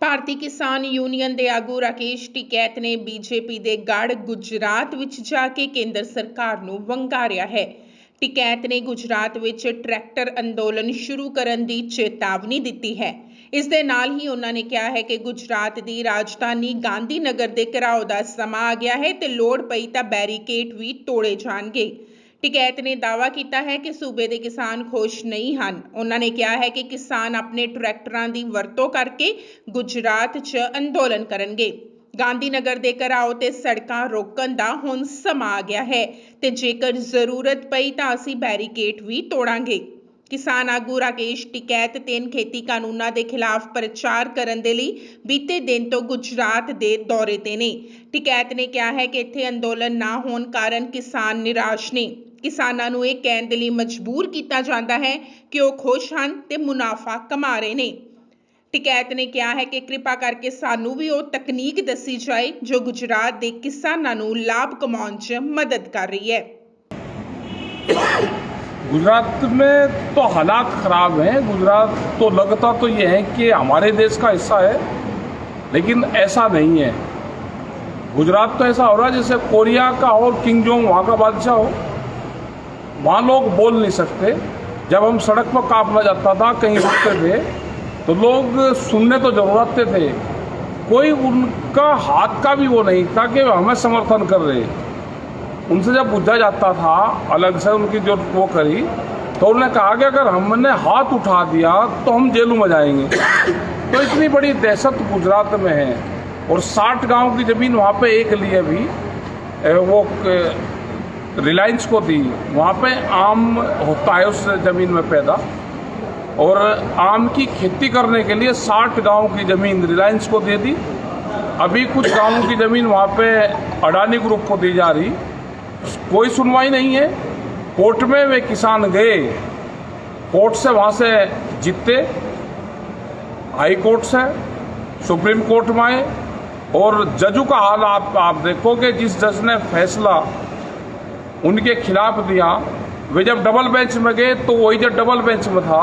ਭਾਰਤੀ ਕਿਸਾਨ ਯੂਨੀਅਨ ਦੇ ਆਗੂ ਰਾਕੇਸ਼ ਟਿਕੈਤ ਨੇ ਬੀਜੇਪੀ ਦੇ ਗੜ੍ਹ ਗੁਜਰਾਤ ਵਿੱਚ ਜਾ ਕੇ ਕੇਂਦਰ ਸਰਕਾਰ ਨੂੰ ਵੰਗਾਰਿਆ ਹੈ। ਟਿਕੈਤ ਨੇ ਗੁਜਰਾਤ ਵਿੱਚ ਟਰੈਕਟਰ ਅੰਦੋਲਨ ਸ਼ੁਰੂ ਕਰਨ ਦੀ ਚੇਤਾਵਨੀ ਦਿੱਤੀ ਹੈ। ਇਸ ਦੇ ਨਾਲ ਹੀ ਉਹਨਾਂ ਨੇ ਕਿਹਾ ਹੈ ਕਿ ਗੁਜਰਾਤ ਦੀ ਰਾਜਧਾਨੀ ਗਾਂਧੀ ਨਗਰ ਦੇ ਘਿਰਾਓ ਦਾ ਸਮਾਂ ਆ ਗਿਆ ਹੈ ਤੇ ਲੋੜ ਪਈ ਤਾਂ ਬੈਰੀਕੇਡ ਵੀ ਤੋੜੇ ਜਾਣਗੇ। ਟਿਕੈਤ ਨੇ ਦਾਅਵਾ ਕੀਤਾ ਹੈ ਕਿ ਸੂਬੇ ਦੇ ਕਿਸਾਨ ਖੁਸ਼ ਨਹੀਂ ਹਨ। ਉਹਨਾਂ ਨੇ ਕਿਹਾ ਹੈ ਕਿ ਕਿਸਾਨ ਆਪਣੇ ਟਰੈਕਟਰਾਂ ਦੀ ਵਰਤੋਂ ਕਰਕੇ ਗੁਜਰਾਤ 'ਚ ਅੰਦੋਲਨ ਕਰਨਗੇ। ਗਾਂਧੀ ਨਗਰ ਦੇ ਘਿਰਾਓ ਤੇ ਸੜਕਾਂ ਰੋਕਣ ਦਾ ਹੁਣ ਸਮਾਂ ਆ ਗਿਆ ਹੈ ਤੇ ਜੇਕਰ ਜ਼ਰੂਰਤ ਪਈ ਤਾਂ ਅਸੀਂ ਬੈਰੀਕੇਡ ਵੀ ਤੋੜਾਂਗੇ। ਕਿਸਾਨ ਆਗੂ ਰਾਕੇਸ਼ ਟਿਕੈਤ 3 ਖੇਤੀ ਕਾਨੂੰਨਾਂ ਦੇ ਖਿਲਾਫ ਪ੍ਰਚਾਰ ਕਰਨ ਦੇ ਲਈ ਬੀਤੇ ਦਿਨ ਤੋਂ ਗੁਜਰਾਤ ਦੇ ਦੌਰੇ ਤੇ ਨੇ। ਟਿਕੈਤ ਨੇ ਕਿਹਾ ਹੈ ਕਿ ਇੱਥੇ ਅੰਦੋਲਨ ਨਾ ਹੋਣ ਕਾਰਨ ਕਿਸਾਨ ਨਿਰਾਸ਼ ਨੇ। ਕਿਸਾਨਾਂ ਨੂੰ ਇਹ ਕਹਿਣ ਦੇ ਲਈ ਮਜਬੂਰ ਕੀਤਾ ਜਾਂਦਾ ਹੈ ਕਿ ਉਹ ਖੁਸ਼ ਹਨ ਤੇ ਮੁਨਾਫਾ ਕਮਾ ਰਹੇ ਨੇ। ਟਿਕੈਤ ਨੇ ਕਿਹਾ ਹੈ ਕਿ ਕਿਰਪਾ ਕਰਕੇ ਸਾਨੂੰ ਵੀ ਉਹ ਤਕਨੀਕ ਦੱਸੀ ਜਾਏ ਜੋ ਗੁਜਰਾਤ ਦੇ ਕਿਸਾਨਾਂ ਨੂੰ ਲਾਭ ਕਮਾਉਣ 'ਚ ਮਦਦ ਕਰ ਰਹੀ ਹੈ। गुजरात में तो हालात ख़राब हैं। गुजरात तो लगता तो ये है कि हमारे देश का हिस्सा है, लेकिन ऐसा नहीं है। गुजरात तो ऐसा हो रहा है जैसे कोरिया का हो, किंग जोंग वहाँ का बादशाह हो। वहाँ लोग बोल नहीं सकते। जब हम सड़क पर काफला जाता था, कहीं रुकते थे तो लोग सुनने तो जरूर आते थे, कोई उनका हाथ का भी वो नहीं था कि हमें समर्थन कर रहे। उनसे जब पूछा जाता था अलग से उनकी जो वो करी तो उन्होंने कहा कि अगर हमने हाथ उठा दिया तो हम जेलों में जाएंगे। तो इतनी बड़ी दहशत गुजरात में है। और 60 गांव की ज़मीन वहाँ पे एक लिए भी वो रिलायंस को दी। वहाँ पे आम होता है उस ज़मीन में पैदा, और आम की खेती करने के लिए 60 गांव की ज़मीन रिलायंस को दे दी। अभी कुछ गांवों की ज़मीन वहाँ पे अडानी ग्रुप को दी जा रही। कोई सुनवाई नहीं है। कोर्ट में वे किसान गए, कोर्ट से वहाँ से जीते, हाई कोर्ट से सुप्रीम कोर्ट में आए, और जजों का हाल आप देखो कि जिस जज ने फैसला उनके खिलाफ दिया, वे जब डबल बेंच में गए तो वही जज डबल बेंच में था,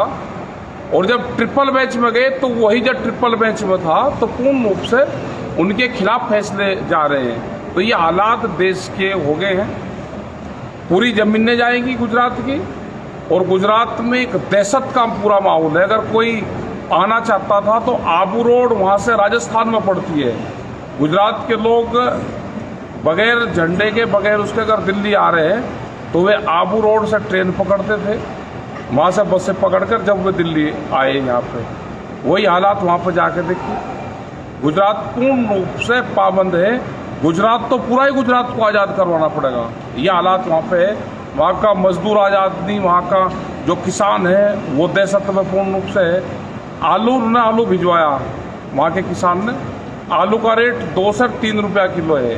और जब ट्रिपल बेंच में गए तो वही जज ट्रिपल बेंच में था। तो पूर्ण रूप से उनके खिलाफ फैसले जा रहे हैं। तो ये हालात देश के हो गए हैं। पूरी ज़मीनें जाएंगी गुजरात की, और गुजरात में एक दहशत का पूरा माहौल है। अगर कोई आना चाहता था तो आबू रोड वहाँ से राजस्थान में पड़ती है। गुजरात के लोग बगैर झंडे के, बगैर उसके अगर दिल्ली आ रहे हैं तो वे आबू रोड से ट्रेन पकड़ते थे, वहाँ से बसें पकड़कर जब वे दिल्ली आए यहाँ पे, वही हालात वहाँ पर जाके देखिए। गुजरात पूर्ण रूप से पाबंद है। गुजरात तो पूरा ही गुजरात को आज़ाद करवाना पड़ेगा। ये हालात वहाँ पे है। वहाँ का मजदूर आज़ाद नहीं, वहाँ का जो किसान है वो दहशत में पूर्ण रूप से है। आलू भिजवाया वहाँ के किसान ने। आलू का रेट 2 से 3 रुपया किलो है।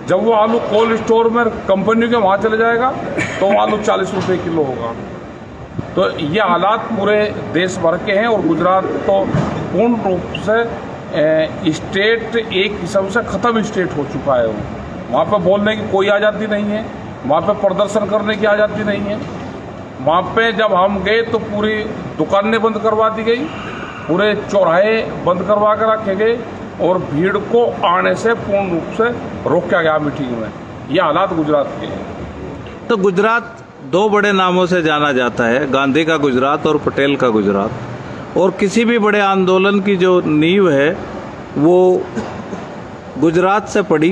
जब वो आलू कोल्ड स्टोर में कंपनी के वहाँ चले जाएगा तो वो आलू 40 रुपये किलो होगा। तो ये हालात पूरे देश भर के हैं। और गुजरात तो पूर्ण रूप से स्टेट एक किस्म से ख़त्म स्टेट हो चुका है। वहाँ पे बोलने की कोई आज़ादी नहीं है, वहाँ पे प्रदर्शन करने की आज़ादी नहीं है। वहाँ पे जब हम गए तो पूरी दुकानें बंद करवा दी गई, पूरे चौराहे बंद करवा कर रखे गए, और भीड़ को आने से पूर्ण रूप से रोका गया मीटिंग में। ये हालात गुजरात के हैं। तो गुजरात 2 बड़े नामों से जाना जाता है, गांधी का गुजरात और पटेल का गुजरात। और किसी भी बड़े आंदोलन की जो नींव है वो गुजरात से पड़ी।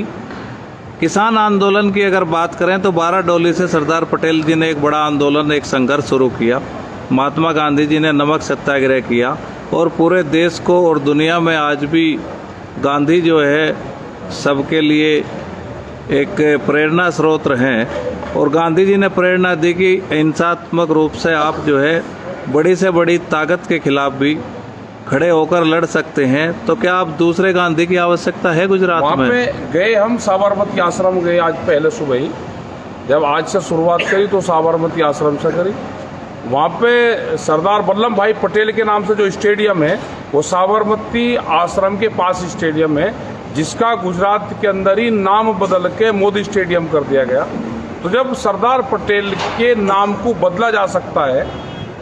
किसान आंदोलन की अगर बात करें तो 12 डोली से सरदार पटेल जी ने एक बड़ा आंदोलन, एक संघर्ष शुरू किया। महात्मा गांधी जी ने नमक सत्याग्रह किया, और पूरे देश को और दुनिया में आज भी गांधी जो है सबके लिए एक प्रेरणा स्रोत हैं। और गांधी जी ने प्रेरणा दी कि हिंसात्मक रूप से आप जो है बड़ी से बड़ी ताकत के खिलाफ भी खड़े होकर लड़ सकते हैं। तो क्या आप दूसरे गांधी की आवश्यकता है गुजरात में? वहाँ पे गए हम, साबरमती आश्रम गए आज पहले सुबह ही। जब आज से शुरुआत करी तो साबरमती आश्रम से करी। वहाँ पे सरदार वल्लभ भाई पटेल के नाम से जो स्टेडियम है वो साबरमती आश्रम के पास स्टेडियम है, जिसका गुजरात के अंदर ही नाम बदल के मोदी स्टेडियम कर दिया गया। तो जब सरदार पटेल के नाम को बदला जा सकता है,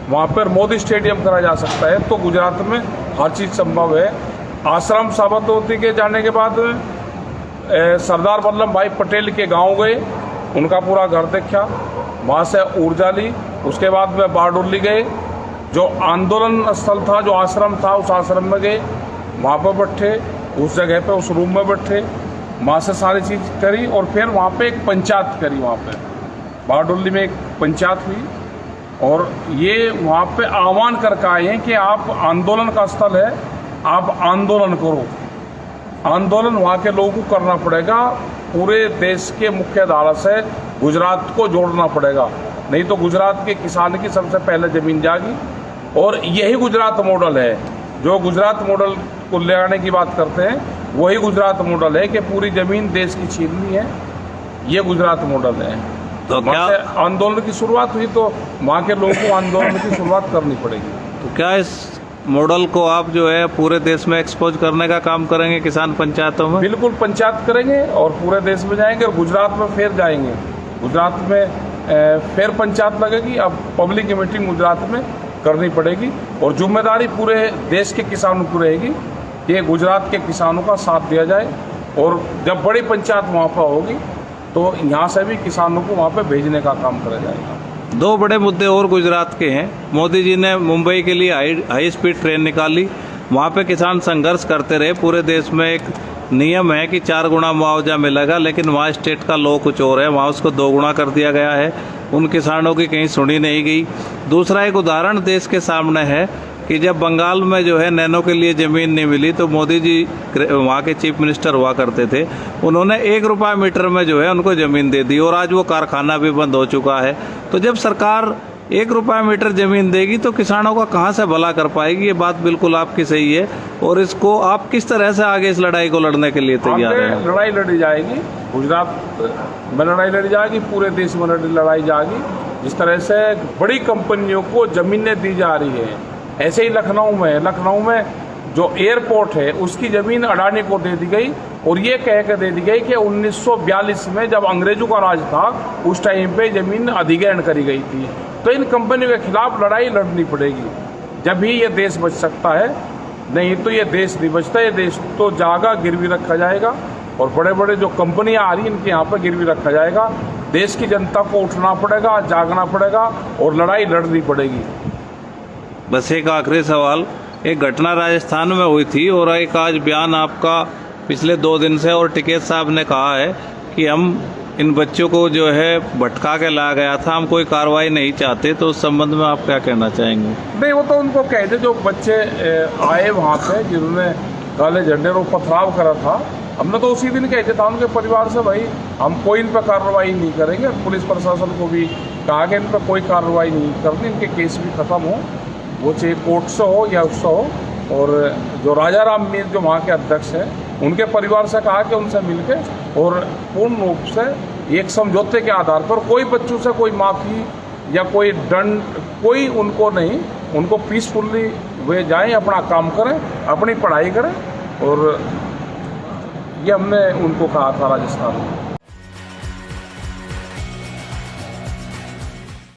वहाँ पर मोदी स्टेडियम करा जा सकता है, तो गुजरात में हर चीज़ संभव है। आश्रम साबरमती के जाने के बाद सरदार वल्लभ भाई पटेल के गांव गए, उनका पूरा घर देखा, वहाँ से ऊर्जा ली। उसके बाद में बारडोली गए, जो आंदोलन स्थल था, जो आश्रम था, उस आश्रम में गए, वहाँ पर बैठे, उस जगह पे उस रूम में बैठे, वहाँ से सारी चीज़ करी और फिर वहाँ पे एक पंचायत करी। वहाँ पे बारडोली में एक पंचायत हुई और ये वहाँ पे आह्वान करके आए हैं कि आप आंदोलन का स्थल है, आप आंदोलन करो। आंदोलन वहाँ के लोगों को करना पड़ेगा, पूरे देश के मुख्य धारा से गुजरात को जोड़ना पड़ेगा, नहीं तो गुजरात के किसान की सबसे पहले ज़मीन जाएगी। और यही गुजरात मॉडल है, जो गुजरात मॉडल को ले आने की बात करते हैं, वही गुजरात मॉडल है कि पूरी ज़मीन देश की छीननी है, ये गुजरात मॉडल है। तो क्या आंदोलन की शुरुआत हुई तो वहाँ के लोगों को आंदोलन की शुरुआत करनी पड़ेगी। तो क्या इस मॉडल को आप जो है पूरे देश में एक्सपोज करने का काम करेंगे किसान पंचायतों में? बिल्कुल, पंचायत करेंगे और पूरे देश में जाएंगे और गुजरात में फिर जाएंगे। गुजरात में फिर पंचायत लगेगी, अब पब्लिक मीटिंग गुजरात में करनी पड़ेगी और जिम्मेदारी पूरे देश के किसानों को रहेगी कि गुजरात के किसानों का साथ दिया जाए। और जब बड़ी पंचायत वहाँ पर होगी तो यहाँ से भी किसानों को वहाँ पर भेजने का काम करा जाएगा। दो बड़े मुद्दे और गुजरात के हैं। मोदी जी ने मुंबई के लिए हाई स्पीड ट्रेन निकाली, वहाँ पे किसान संघर्ष करते रहे। पूरे देश में एक नियम है कि 4 गुना मुआवजा मिलेगा, लेकिन वहाँ स्टेट का लॉ कुछ और है, वहाँ उसको 2 गुना कर दिया गया है। उन किसानों की कहीं सुनी नहीं गई। दूसरा एक उदाहरण देश के सामने है कि जब बंगाल में जो है नैनो के लिए ज़मीन नहीं मिली तो मोदी जी वहाँ के चीफ मिनिस्टर हुआ करते थे, उन्होंने 1 रुपया मीटर में जो है उनको ज़मीन दे दी और आज वो कारखाना भी बंद हो चुका है। तो जब सरकार 1 रुपया मीटर ज़मीन देगी तो किसानों का कहाँ से भला कर पाएगी? ये बात बिल्कुल आपकी सही है। और इसको आप किस तरह से आगे इस लड़ाई को लड़ने के लिए तैयार हैं? लड़ाई लड़ी जाएगी, गुजरात में लड़ाई लड़ी जाएगी, पूरे देश में लड़ाई जाएगी। जिस तरह से बड़ी कंपनियों को ज़मीनें दी जा रही है, ऐसे ही लखनऊ में जो एयरपोर्ट है उसकी ज़मीन अडानी को दे दी गई और ये कह कर दे दी गई कि 1942 में जब अंग्रेजों का राज था उस टाइम पे ज़मीन अधिग्रहण करी गई थी। तो इन कंपनियों के खिलाफ लड़ाई लड़नी पड़ेगी, जब ही ये देश बच सकता है, नहीं तो ये देश नहीं बचता। ये देश तो जागा गिरवी रखा जाएगा और बड़े बड़े जो कंपनियां आ रही हैं इनके यहाँ पर गिरवी रखा जाएगा। देश की जनता को उठना पड़ेगा, जागना पड़ेगा और लड़ाई लड़नी पड़ेगी। बस एक आखिरी सवाल, एक घटना राजस्थान में हुई थी और एक आज बयान आपका पिछले 2 दिन से, और टिकैत साहब ने कहा है कि हम इन बच्चों को जो है भटका के लाया गया था, हम कोई कार्रवाई नहीं चाहते। तो उस संबंध में आप क्या कहना चाहेंगे? नहीं, वो तो उनको कहते जो बच्चे आए वहाँ पे जिन्होंने काले झंडे और पथराव करा था, हमने तो उसी दिन कहते था उनके परिवार से, भाई हम कोई इन पर कार्रवाई नहीं करेंगे। पुलिस प्रशासन को भी कहा कि इन पर कोई कार्रवाई नहीं करनी, इनके केस भी खत्म हो, वो चाहे कोर्ट से हो या उससे हो। और जो राजा राम मीर जो वहाँ के अध्यक्ष हैं, उनके परिवार से कहा कि उनसे मिलके और पूर्ण रूप से एक समझौते के आधार पर कोई बच्चों से कोई माफ़ी या कोई दंड कोई उनको नहीं, उनको पीसफुली वे जाएं, अपना काम करें, अपनी पढ़ाई करें। और ये हमने उनको कहा था राजस्थान में।